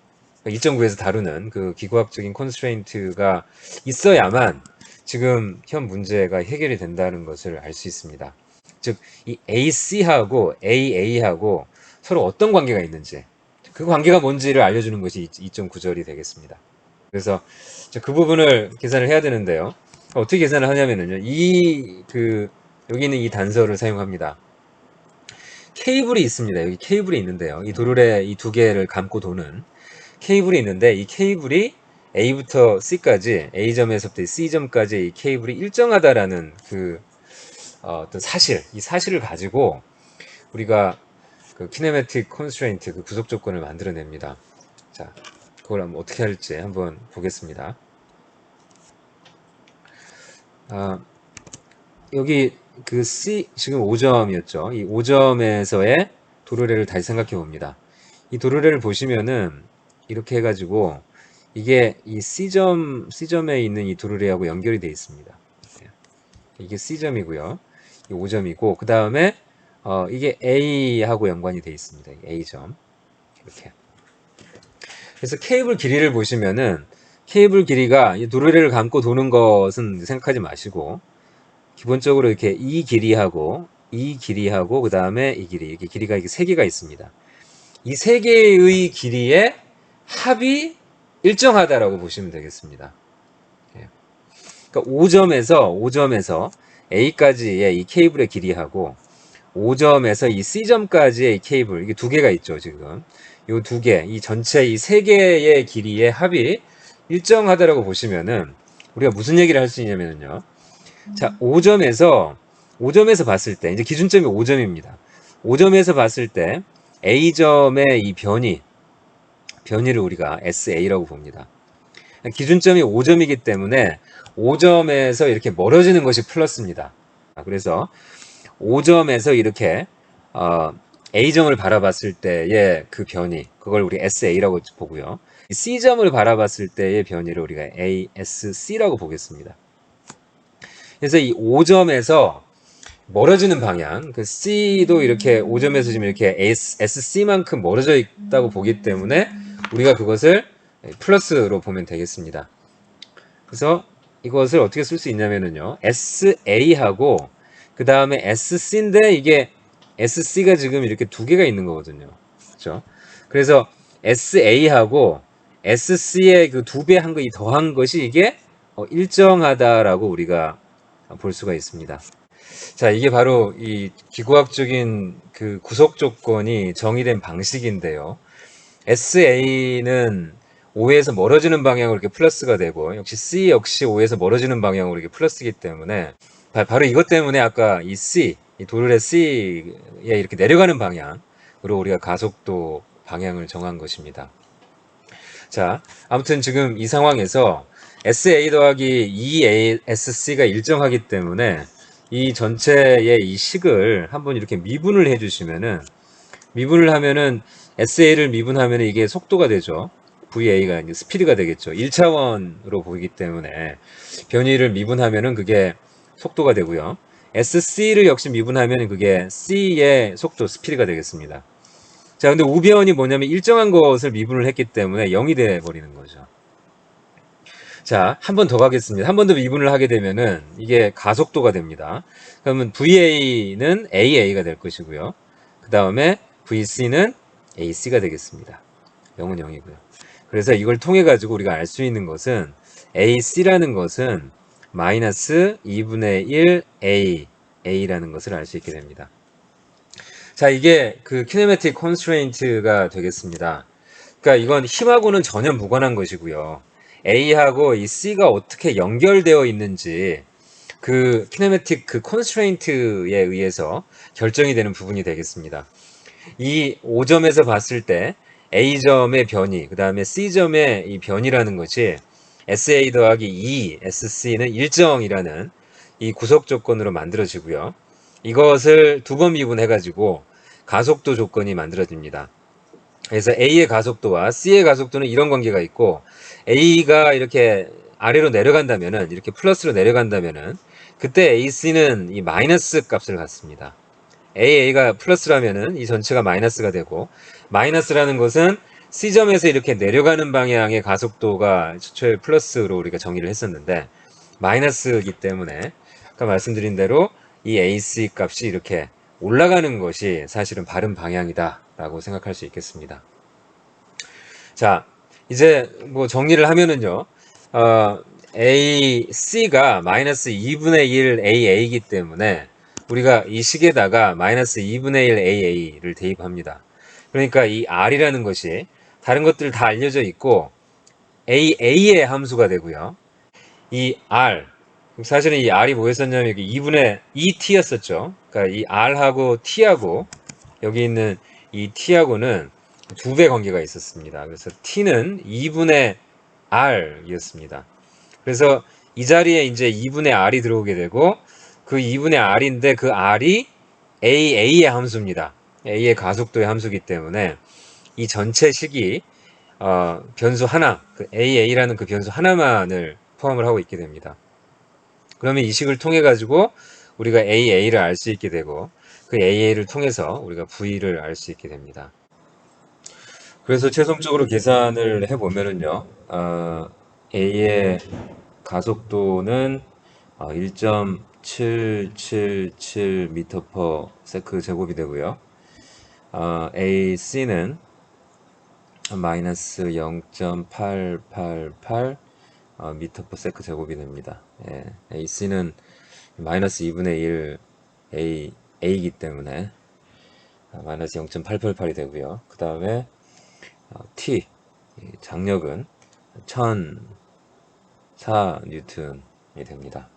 2.9에서 다루는 그 기구학적인 컨스트레인트가 있어야만 지금 현 문제가 해결이 된다는 것을 알 수 있습니다. 즉, 이 AC하고 AA하고 서로 어떤 관계가 있는지, 그 관계가 뭔지를 알려주는 것이 2.9절이 되겠습니다. 그래서 그 부분을 계산을 해야 되는데요. 어떻게 계산을 하냐면은요. 여기 있는 이 단서를 사용합니다. 케이블이 있습니다. 여기 케이블이 있는데요. 이 도르래 이 두 개를 감고 도는 케이블이 있는데 이 케이블이 A부터 C까지 A점에서부터 C점까지 이 케이블이 일정하다라는 어떤 사실, 이 사실을 가지고 우리가 그 키네매틱 컨스트레인트 그 구속 조건을 만들어냅니다. 자, 그걸 한번 어떻게 할지 한번 보겠습니다. 아, 여기 그 C 지금 5점이었죠. 이 5점에서의 도르래를 다시 생각해 봅니다. 이 도르래를 보시면은 이렇게 해가지고 이게 이 C점에 있는 이 도르래하고 연결이 되어 있습니다. 이게 C점이고요. 이 5점이고 그 다음에 이게 A하고 연관이 되어 있습니다. A점 이렇게. 그래서 케이블 길이를 보시면은 케이블 길이가 이 도르래를 감고 도는 것은 생각하지 마시고 기본적으로 이렇게 이 길이하고 그 다음에 이 길이 이게 길이가 이게 세 개가 있습니다. 이 세 개의 길이의 합이 일정하다라고 보시면 되겠습니다. 예. 그러니까 5점에서 A까지의 이 케이블의 길이하고 5점에서 이 C점까지의 이 케이블 이게 두 개가 있죠 지금. 이 두 개, 이 전체 이 세 개의 길이의 합이 일정하다라고 보시면은 우리가 무슨 얘기를 할 수 있냐면요. 자, 5점에서 봤을 때, 이제 기준점이 5점입니다. 5점에서 봤을 때, A점의 이 변이를 우리가 SA라고 봅니다. 기준점이 5점이기 때문에 5점에서 이렇게 멀어지는 것이 플러스입니다. 그래서 5점에서 이렇게, A점을 바라봤을 때의 그 변이, 그걸 우리 SA라고 보고요. C점을 바라봤을 때의 변이를 우리가 ASC라고 보겠습니다. 그래서 이 5점에서 멀어지는 방향, 그 C도 이렇게 5점에서 지금 이렇게 SC만큼 멀어져 있다고 보기 때문에 우리가 그것을 플러스로 보면 되겠습니다. 그래서 이것을 어떻게 쓸 수 있냐면요. SA하고 그 다음에 SC인데 이게 SC가 지금 이렇게 두 개가 있는 거거든요. 그렇죠? 그래서 SA하고 SC의 그 두 배 한 거, 이 더한 것이 이게 일정하다라고 우리가 볼 수가 있습니다. 자, 이게 바로 이 기구학적인 그 구속 조건이 정의된 방식인데요. SA는 5에서 멀어지는 방향으로 이렇게 플러스가 되고, 역시 C 역시 5에서 멀어지는 방향으로 이렇게 플러스이기 때문에, 바로 이것 때문에 아까 이 C, 이 도르래 C에 이렇게 내려가는 방향으로 우리가 가속도 방향을 정한 것입니다. 자, 아무튼 지금 이 상황에서 SA 더하기 EASC가 일정하기 때문에 이 전체의 이 식을 한번 이렇게 미분을 해주시면은 미분을 하면은 SA를 미분하면 이게 속도가 되죠. VA가 이제 스피드가 되겠죠. 1차원으로 보이기 때문에 변이를 미분하면은 그게 속도가 되고요. SC를 역시 미분하면 그게 C의 속도, 스피드가 되겠습니다. 자, 근데 우변이 뭐냐면 일정한 것을 미분을 했기 때문에 0이 돼 버리는 거죠. 자, 한 번 더 가겠습니다. 한 번 더 미분을 하게 되면은 이게 가속도가 됩니다. 그러면 VA는 AA가 될 것이고요. 그 다음에 VC는 AC가 되겠습니다. 0은 0이고요. 그래서 이걸 통해 가지고 우리가 알 수 있는 것은 AC라는 것은 마이너스 2분의 1 A라는 것을 알 수 있게 됩니다. 자, 이게 그 키네매틱 컨스트레인트가 되겠습니다. 그러니까 이건 힘하고는 전혀 무관한 것이고요. A하고 이 C가 어떻게 연결되어 있는지 그 키네매틱 그 컨스트레인트에 의해서 결정이 되는 부분이 되겠습니다. 이 5점에서 봤을 때 A점의 변이, 그 다음에 C점의 이 변이라는 것이 SA 더하기 2, SC는 일정이라는 이 구속 조건으로 만들어지고요. 이것을 두 번 미분해가지고 가속도 조건이 만들어집니다. 그래서 A의 가속도와 C의 가속도는 이런 관계가 있고 A가 이렇게 아래로 내려간다면은 이렇게 플러스로 내려간다면은 그때 AC는 이 마이너스 값을 갖습니다. AA가 플러스라면은 이 전체가 마이너스가 되고 마이너스라는 것은 C점에서 이렇게 내려가는 방향의 가속도가 최초에 플러스로 우리가 정의를 했었는데 마이너스이기 때문에 아까 말씀드린 대로 이 AC 값이 이렇게 올라가는 것이 사실은 바른 방향이다 라고 생각할 수 있겠습니다. 자, 이제 뭐 정리를 하면은요, AC가 마이너스 2분의 1 AA이기 때문에 우리가 이 식에다가 마이너스 2분의 1 AA를 대입합니다. 그러니까 이 R이라는 것이 다른 것들 다 알려져 있고 AA의 함수가 되고요. 이 R, 사실은 이 R이 뭐였었냐면 여기 2분의 2T였었죠. 그러니까 이 R하고 T하고 여기 있는 이 T하고는 두 배 관계가 있었습니다. 그래서 T는 2분의 R이었습니다. 그래서 이 자리에 이제 2분의 R이 들어오게 되고 그 2분의 R인데 그 R이 AA의 함수입니다. A의 가속도의 함수이기 때문에 이 전체 식이 변수 하나, 그 AA라는 그 변수 하나만을 포함을 하고 있게 됩니다. 그러면 이 식을 통해 가지고 우리가 AA를 알 수 있게 되고 그 AA를 통해서 우리가 V를 알 수 있게 됩니다. 그래서 최종적으로 계산을 해보면은요, A의 가속도는 1.777m/s 제곱이 되고요. AC는 마이너스 0.888 m/s 제곱이 됩니다. 예, AC는 마이너스 2분의 1 A이기 때문에 마이너스 0.888이 되고요. 그 다음에 T 장력은 1004N이 됩니다.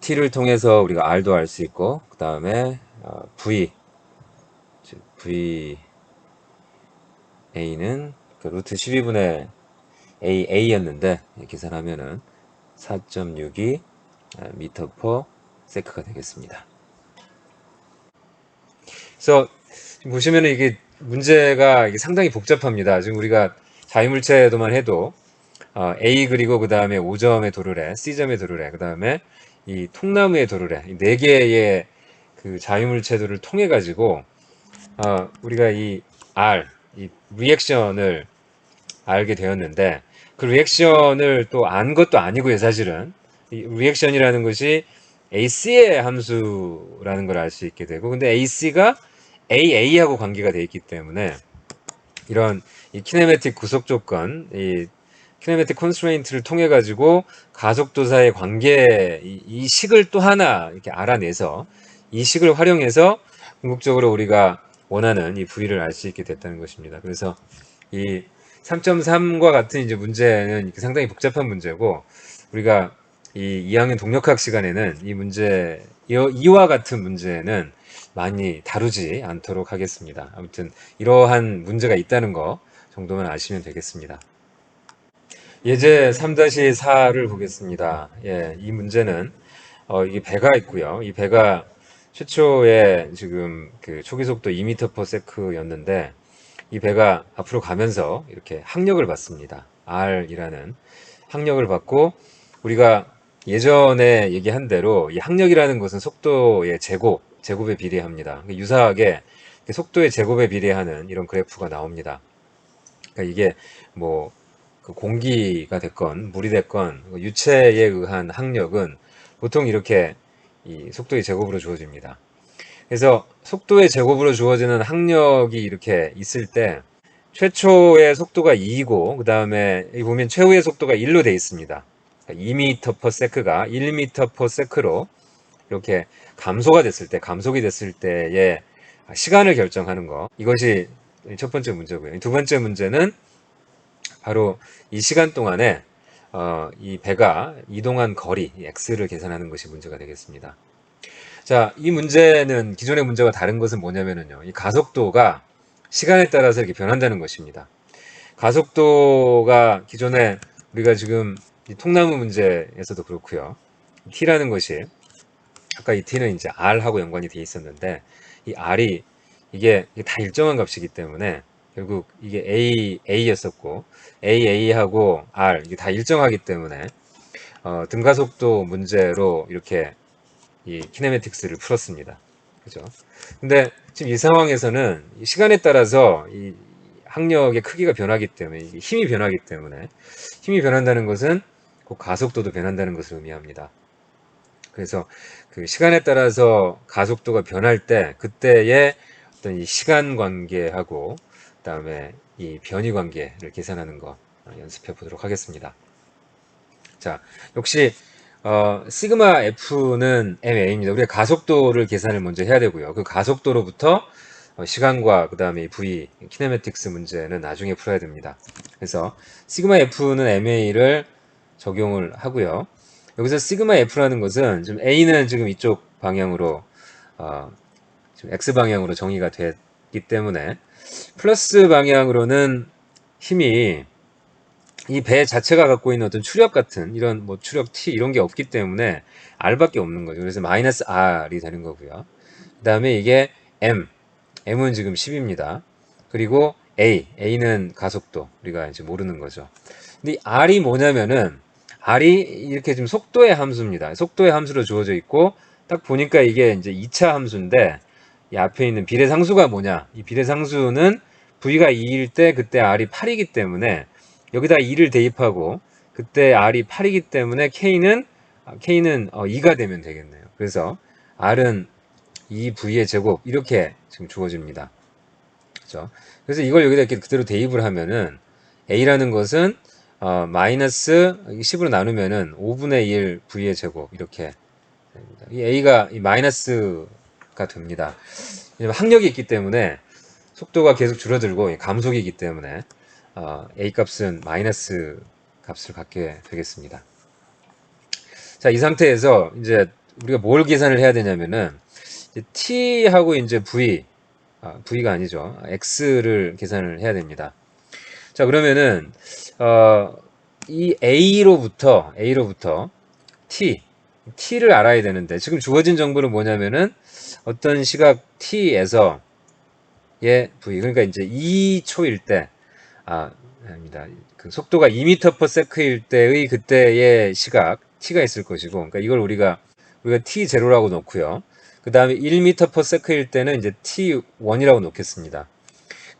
T를 통해서 우리가 R도 알 수 있고 그 다음에 V A는 그 루트 12분의 A였는데 계산하면은 4.62 m/s가 되겠습니다. 그래서 보시면은 이게 문제가 이게 상당히 복잡합니다. 지금 우리가 자유물체도만 해도 A 그리고 그 다음에 5점의 도르래, C점의 도르래, 그 다음에 이 통나무의 도르래, 이 4개의 그 자유물체도를 통해 가지고 우리가 이 R, 이 리액션을 알게 되었는데 그 리액션을 또 안 것도 아니고요. 사실은 이 리액션이라는 것이 AC의 함수라는 걸 알 수 있게 되고 근데 AC가 AA하고 관계가 되어 있기 때문에 이런 이 키네매틱 구속 조건, 이 키네매틱 컨스트레인트를 통해 가지고 가속도사의 관계 이 식을 또 하나 이렇게 알아내서 이 식을 활용해서 궁극적으로 우리가 원하는 이 V를 알 수 있게 됐다는 것입니다. 그래서 이 3.3과 같은 이제 문제는 상당히 복잡한 문제고 우리가 이 2학년 동력학 시간에는 이 문제 이와 같은 문제는 많이 다루지 않도록 하겠습니다. 아무튼 이러한 문제가 있다는 거 정도만 아시면 되겠습니다. 예제 3-4를 보겠습니다. 예, 이 문제는 이게 배가 있고요. 이 배가 최초에 지금 그 초기 속도 2m/s였는데 이 배가 앞으로 가면서 이렇게 항력을 받습니다. R이라는 항력을 받고 우리가 예전에 얘기한 대로 이 항력이라는 것은 속도의 제곱에 비례합니다. 유사하게 속도의 제곱에 비례하는 이런 그래프가 나옵니다. 그러니까 이게 뭐 그 공기가 됐건 물이 됐건 유체에 의한 항력은 보통 이렇게 이 속도의 제곱으로 주어집니다. 그래서 속도의 제곱으로 주어지는 항력이 이렇게 있을 때 최초의 속도가 2이고 그 다음에 여기 보면 최후의 속도가 1로 되어 있습니다. 2m/s가 1m/s로 이렇게 감속이 됐을 때의 시간을 결정하는 거, 이것이 첫 번째 문제고요. 두 번째 문제는 바로 이 시간 동안에 이 배가 이동한 거리 x를 계산하는 것이 문제가 되겠습니다. 자, 이 문제는 기존의 문제와 다른 것은 뭐냐면요, 이 가속도가 시간에 따라서 이렇게 변한다는 것입니다. 가속도가 기존에 우리가 지금 이 통나무 문제에서도 그렇고요. t라는 것이 아까 이 t는 이제 r하고 연관이 되어 있었는데 이 r이 이게 다 일정한 값이기 때문에 결국 이게 a였었고 a하고 r 이게 다 일정하기 때문에 등가속도 문제로 이렇게 이 키네매틱스를 풀었습니다. 그죠? 근데 지금 이 상황에서는 이 시간에 따라서 이 항력의 크기가 변하기 때문에 힘이 변하기 때문에 힘이 변한다는 것은 그 가속도도 변한다는 것을 의미합니다. 그래서 그 시간에 따라서 가속도가 변할 때 그때의 어떤 이 시간 관계하고 그다음에 이 변이 관계를 계산하는 거 연습해 보도록 하겠습니다. 자, 역시 시그마 F는 ma입니다. 우리가 가속도를 계산을 먼저 해야 되고요. 그 가속도로부터 시간과 그 다음에 V, 키네매틱스 문제는 나중에 풀어야 됩니다. 그래서 시그마 F는 ma를 적용을 하고요. 여기서 시그마 F라는 것은 지금 A는 지금 이쪽 방향으로 지금 X 방향으로 정의가 됐기 때문에 플러스 방향으로는 힘이 이 배 자체가 갖고 있는 어떤 추력 같은 이런 뭐 추력 T 이런 게 없기 때문에 R밖에 없는 거죠. 그래서 마이너스 R이 되는 거고요. 그 다음에 이게 M은 지금 10입니다. 그리고 A는 가속도 우리가 이제 모르는 거죠. 근데 이 R이 뭐냐면은 R이 이렇게 지금 속도의 함수입니다. 속도의 함수로 주어져 있고 딱 보니까 이게 이제 2차 함수인데 이 앞에 있는 비례상수가 뭐냐? 이 비례상수는 V가 2일 때 그때 R이 8이기 때문에 여기다 2를 대입하고 그때 R이 8이기 때문에 K는 2가 되면 되겠네요. 그래서 R은 2V의 제곱 이렇게 지금 주어집니다. 그렇죠? 그래서 이걸 여기다 이렇게 그대로 대입을 하면은 A라는 것은 마이너스 10으로 나누면은 5분의 1 V의 제곱 이렇게 됩니다. 이 A가 이 마이너스가 됩니다. 왜냐면 항력이 있기 때문에 속도가 계속 줄어들고 감속이기 때문에 A 값은 마이너스 값을 갖게 되겠습니다. 자, 이 상태에서 이제 우리가 뭘 계산을 해야 되냐면은 T하고 이제 V가 아니죠. X를 계산을 해야 됩니다. 자, 그러면은 이 A로부터 T를 알아야 되는데 지금 주어진 정보는 뭐냐면은 어떤 시각 T에서 V 그러니까 이제 2초일 때 아닙니다. 그 속도가 2m/s일 때의 그때의 시각 T가 있을 것이고 그러니까 이걸 우리가 T0라고 놓고요. 그 다음에 1m/s일 때는 이제 T1이라고 놓겠습니다.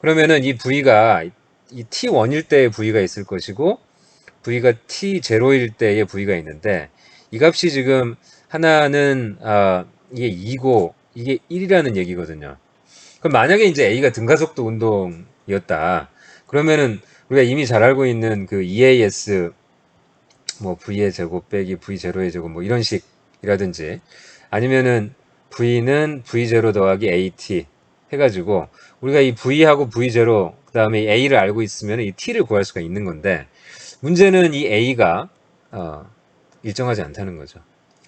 그러면은 이 V가 이 T1일 때의 V가 있을 것이고 V가 T0일 때의 V가 있는데 이 값이 지금 하나는 이게 2고 이게 1이라는 얘기거든요. 그럼 만약에 이제 A가 등가속도 운동이었다. 그러면은 우리가 이미 잘 알고 있는 그 EAS 뭐 V의 제곱 빼기 V0의 제곱 뭐 이런 식이라든지 아니면은 V는 V0 더하기 AT 해가지고 우리가 이 V하고 V0 그 다음에 A를 알고 있으면 이 T를 구할 수가 있는 건데 문제는 이 A가 일정하지 않다는 거죠.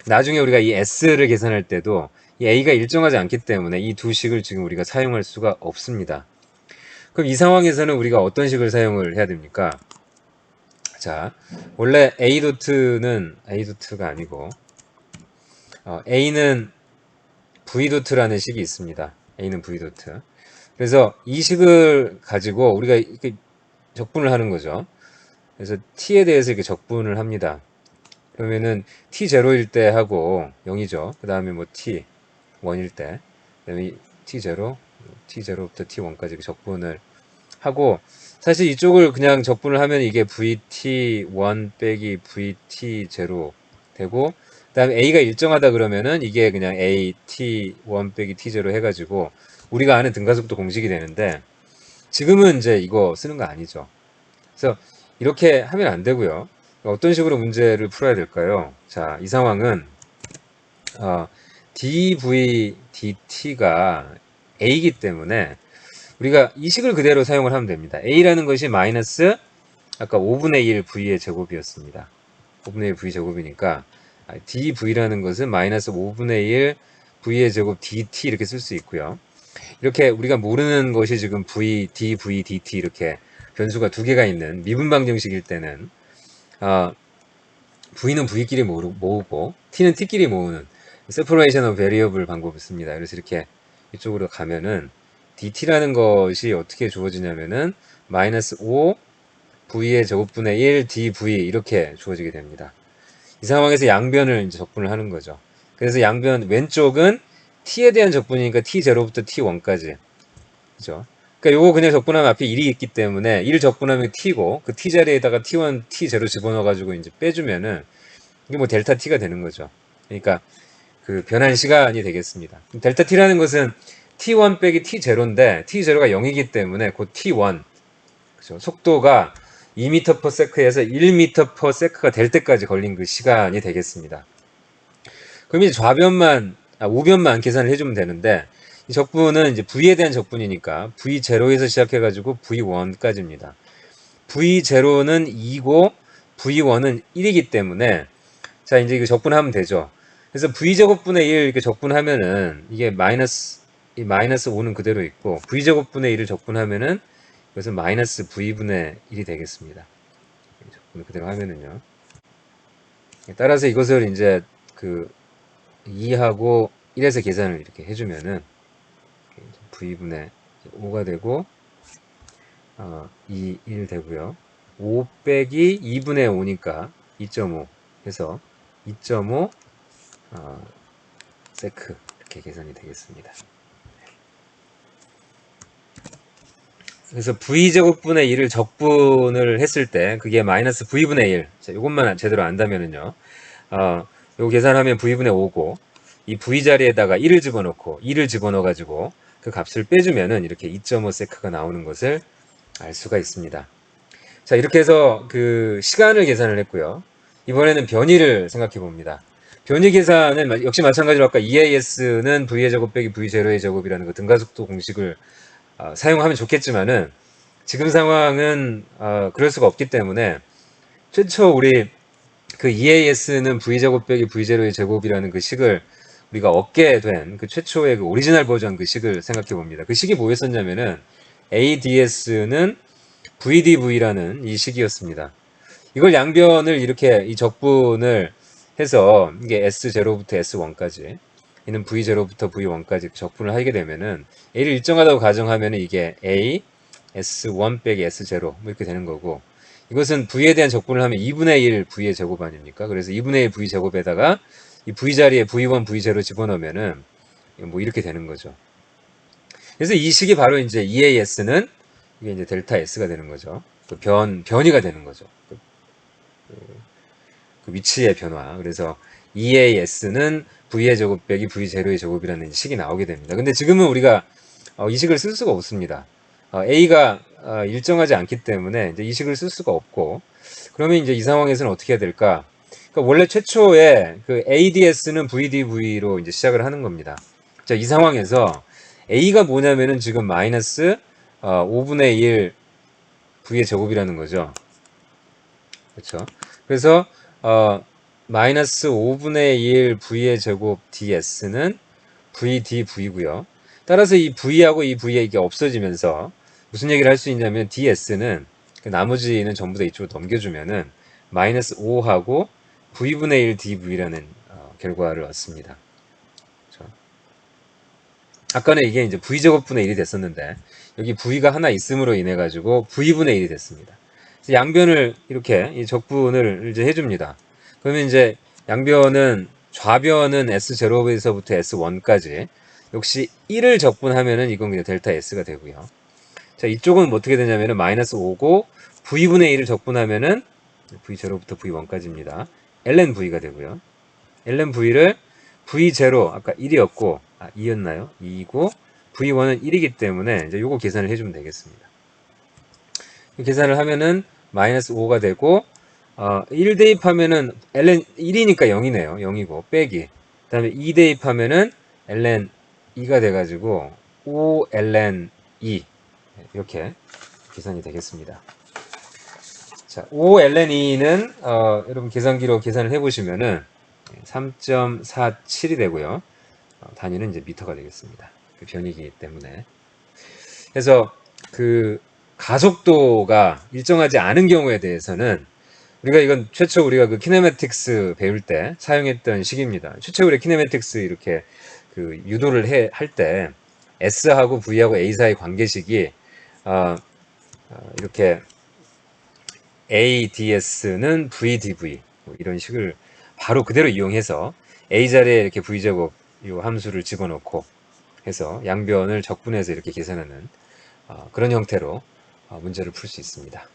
나중에 우리가 이 S를 계산할 때도 이 A가 일정하지 않기 때문에 이 두 식을 지금 우리가 사용할 수가 없습니다. 그럼 이 상황에서는 우리가 어떤 식을 사용을 해야 됩니까? 자, 원래 A가 아니고 A는 V라는 식이 있습니다. A는 V. 그래서 이 식을 가지고 우리가 이렇게 적분을 하는 거죠. 그래서 T에 대해서 이렇게 적분을 합니다. 그러면은 T0일 때 하고 0이죠. 그 다음에 뭐 T1일 때, 그 다음에 T0부터 T1까지 적분을 하고 사실 이쪽을 그냥 적분을 하면 이게 VT1 빼기 VT0 되고 그 다음에 A가 일정하다 그러면은 이게 그냥 AT1 빼기 T0 해가지고 우리가 아는 등가속도 공식이 되는데 지금은 이제 이거 쓰는 거 아니죠. 그래서 이렇게 하면 안 되고요. 어떤 식으로 문제를 풀어야 될까요? 자, 이 상황은 dv dt가 a이기 때문에 우리가 이 식을 그대로 사용을 하면 됩니다. a라는 것이 마이너스 아까 5분의 1 v의 제곱이었습니다. 5분의 1 v 제곱이니까 dv라는 것은 마이너스 5분의 1 v의 제곱 dt 이렇게 쓸 수 있고요. 이렇게 우리가 모르는 것이 지금 dv dt 이렇게 변수가 두 개가 있는 미분 방정식일 때는 v는 v끼리 모으고 t는 t끼리 모으는 separation of variable 방법을 씁니다. 그래서 이렇게 이쪽으로 가면은 dt라는 것이 어떻게 주어지냐면은 마이너스 5 v의 제곱분의 1 dv 이렇게 주어지게 됩니다. 이 상황에서 양변을 이제 적분을 하는 거죠. 그래서 양변 왼쪽은 t에 대한 적분이니까 t0부터 t1까지 그죠? 그러니까 요거 그냥 적분하면 앞에 1이 있기 때문에 1 적분하면 t고 그 t 자리에다가 t1, t0 집어넣어가지고 이제 빼주면은 이게 뭐 델타 t가 되는 거죠. 그러니까 그 변한 시간이 되겠습니다. 델타 t라는 것은 t1 빼기 t0인데 t0가 0이기 때문에 그 t1 그죠? 속도가 2m/s에서 1m/s가 될 때까지 걸린 그 시간이 되겠습니다. 그럼 이제 우변만 계산을 해주면 되는데, 이 적분은 이제 V에 대한 적분이니까 V0에서 시작해가지고 V1까지입니다. V0는 2고 V1은 1이기 때문에, 자, 이제 이거 적분하면 되죠. 그래서 V제곱분의 1 이렇게 적분하면은 이게 이 마이너스 5는 그대로 있고, V제곱분의 1을 적분하면은 이것은 마이너스 V분의 1이 되겠습니다. 적분을 그대로 하면은요. 따라서 이것을 이제 그 2하고 1에서 계산을 이렇게 해주면은 V분의 5가 되고 1 되고요. 5 빼기 2분의 5니까 2.5 해서 2.5 세크 이렇게 계산이 되겠습니다. 그래서 V제곱분의 1을 적분을 했을 때 그게 마이너스 V분의 1. 자, 이것만 제대로 안다면은요. 요거 계산하면 V분의 5고 이 V 자리에다가 1을 집어넣고 2를 집어넣어가지고 그 값을 빼주면은 이렇게 2.5 세크가 나오는 것을 알 수가 있습니다. 자, 이렇게 해서 그 시간을 계산을 했고요. 이번에는 변이를 생각해 봅니다. 변이 계산은 역시 마찬가지로 아까 EAS는 V의 제곱 빼기 V0의 제곱이라는 그 등가속도 공식을 사용하면 좋겠지만은 지금 상황은 그럴 수가 없기 때문에 최초 우리 그 EAS는 V제곱 빼기 V0의 제곱이라는 그 식을 우리가 얻게 된 그 최초의 그 오리지널 버전 그 식을 생각해 봅니다. 그 식이 뭐였었냐면은 ADS는 VDV라는 이 식이었습니다. 이걸 양변을 이렇게 이 적분을 해서 이게 S0부터 S1까지 이는 V0부터 V1까지 적분을 하게 되면은 A를 일정하다고 가정하면은 이게 A S1 빼기 S0 뭐 이렇게 되는 거고, 이것은 V에 대한 적분을 하면 2분의 1 V의 제곱 아닙니까? 그래서 2분의 1 V 제곱에다가 이 V 자리에 V1 V0 집어넣으면은 뭐 이렇게 되는 거죠. 그래서 이 식이 바로 이제 EAS는 이게 이제 델타 S가 되는 거죠. 그 변이가 되는 거죠. 그 위치의 변화. 그래서 EAS는 V의 제곱 빼기 V0의 제곱이라는 식이 나오게 됩니다. 근데 지금은 우리가 이 식을 쓸 수가 없습니다. A가 일정하지 않기 때문에 이제 이 식을 쓸 수가 없고, 그러면 이제 이 상황에서는 어떻게 해야 될까? 그러니까 원래 최초에 그 ADS는 VDV로 이제 시작을 하는 겁니다. 자, 이 상황에서 A가 뭐냐면은 지금 마이너스 5분의 1 V의 제곱이라는 거죠. 그렇죠? 그래서 마이너스 5분의 1 V의 제곱 DS는 VDV고요. 따라서 이 V하고 이 V가 이게 없어지면서 무슨 얘기를 할 수 있냐면 DS는 그 나머지는 전부 다 이쪽으로 넘겨주면은 마이너스 5하고 V분의 1 DV라는 결과를 얻습니다. 그렇죠? 아까는 이게 이제 V제곱분의 1이 됐었는데 여기 V가 하나 있음으로 인해 가지고 V분의 1이 됐습니다. 양변을 이렇게 이 적분을 이제 해줍니다. 그러면 이제 양변은 좌변은 S0에서부터 S1까지 역시 1을 적분하면은 이건 그냥 델타 S가 되고요. 자, 이쪽은 어떻게 되냐면은 마이너스 5고 V분의 1을 적분하면은 V0부터 V1까지입니다. ln V가 되고요. ln V를 V0 아까 1이었고 2였나요? 2이고 V1은 1이기 때문에 이제 요거 계산을 해주면 되겠습니다. 계산을 하면은 마이너스 5가 되고 1 대입하면은 ln 1이니까 0이네요. 0이고 빼기 그 다음에 2 대입하면은 ln 2가 돼가지고 5 ln 2 이렇게 계산이 되겠습니다. 자, 5 ln 2는 여러분 계산기로 계산을 해보시면은 3.47이 되고요. 단위는 이제 미터가 되겠습니다. 그 변이기 때문에. 그래서 그 가속도가 일정하지 않은 경우에 대해서는 이건 최초 우리가 그 키네매틱스 배울 때 사용했던 식입니다. 최초 우리 키네매틱스 이렇게 그 유도를 할 때 S하고 V하고 A 사이 관계식이 이렇게 ADS는 VDV 뭐 이런 식을 바로 그대로 이용해서 A 자리에 이렇게 V제곱 이 함수를 집어넣고 해서 양변을 적분해서 이렇게 계산하는 그런 형태로 문제를 풀 수 있습니다.